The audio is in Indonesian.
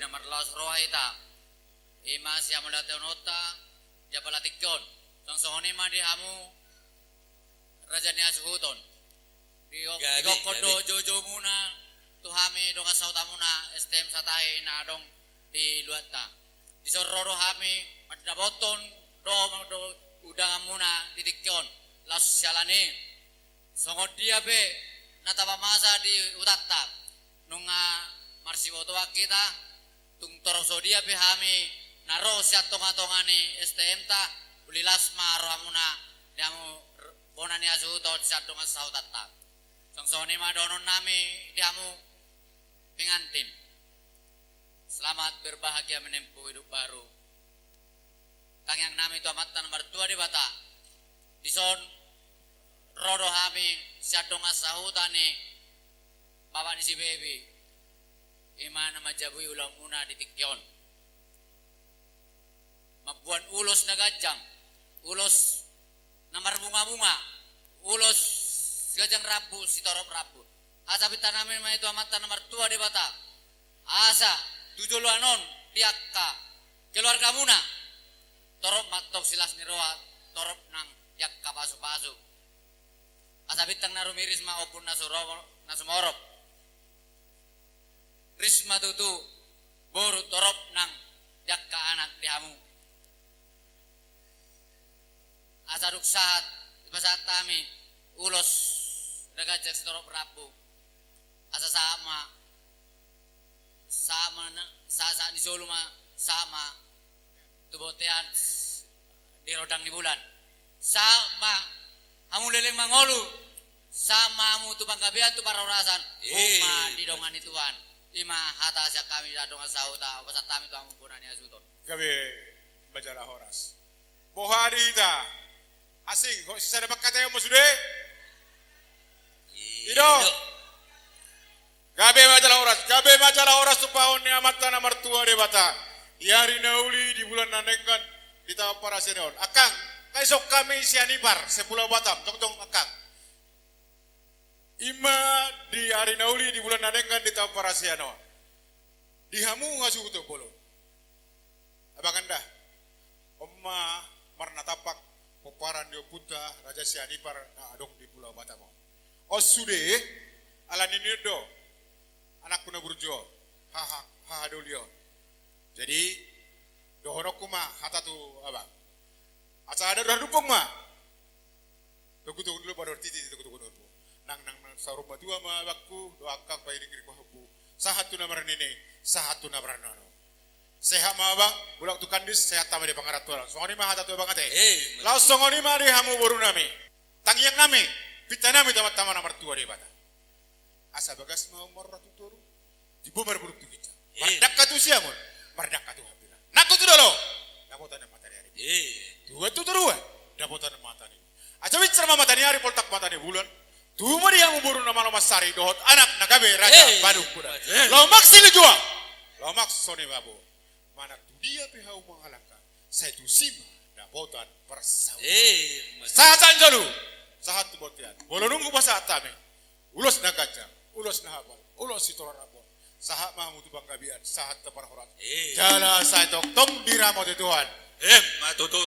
marlaos rohaita ima siya mula teonota dia palatikon sang sohoni madi hamu raja niya suhuton di kodo jojo muna tuhami dong asauta muna STM satai na dong di luata di sororo hami madaboton do udang muna di tikon las sialani songod dia be nataba masa di utatta nunga marsiwoto kita tung toroso dia be hami naro siat tonga-tongani STM ta ulilas marohamuna diamu bonani asuto siat donga sautatta songsoni madonon nami diamu pengantin selamat berbahagia menempuh hidup baru tang yang nami itu amatan mertua di bata dison rodo hami siat donga sahutani bapak ni si baby imana majabui ulang muna di tikyon mabuan ulos na gajang ulos na marbunga-bunga ulos gajang rabu si torop rabu asa pita namin may itu amatan na martua di bata asa tujuluanon diakka keluarga muna torop matok silas ni roa torop nang yakka pasu-pasu asa pitang narumiris maupun nasumorop risma tutu boru torop nang yakka anak diamu asa duksahat ibasat tami ulos dagajak torop rabu asa sama sa di soluma sama tubotean di rodang di bulan sama amu leleng mangolu sama amu tu banggabian tu para orasan uma di dongan ituan ima hata sya kami da dongan sauta pasat kami tu amu punani asuton gabe bajara horas boharita asing kok sisa dapat kata yang musude ido gabe majalah horas tu pahon ni amatan amartua de bata yari nauli di bulan nanengkan di tahap para senior akang kaisok kami sianibar sepulau Batam tong akang ima di hari nauli di bulan nanengkan di tahap para senior dihamu ngasuh tu polo abang anda omma marna tapak poparan dio punta raja sianipar na adong di pulau Batam osude ala ninirdo anak kuna burjo haha dolio jadi dohonokuma hata tu abang asa ada dah dupung ma tuku dulu pada titi tuku nang sarum batua ma bakku doakan bayi ngiri ko habu sahatu na maranine sahatu na maranano sehat ma abang bulak tu kandis sehat tama di pangaratua songoni ma hata tu abang ate laos songoni ma di hamu boru nami tangiang nami pitanami tama-tama na martua di bata asa bagas mau maratu turu dibubar buruk tu kita mardak katu siamon mardak katu habira naku tu dolo dapotan matani hari dua tu terua dapotan matani aja bicara matani hari poltak matani bulan tu mari yang uburu nama sari dohot anak nagabe raja baduk kuda lo maksi jua lo maks soni babu mana tu dia pihau mengalahkan saya tu sima dapotan persau saat anjalu saat tu botian bolo nunggu pasal atame ulos nagajang ulos nahabal ulos sitora rabon sahat mahmud banggabian sahat tepar horat jala saya tok diramo de Tuhan matutu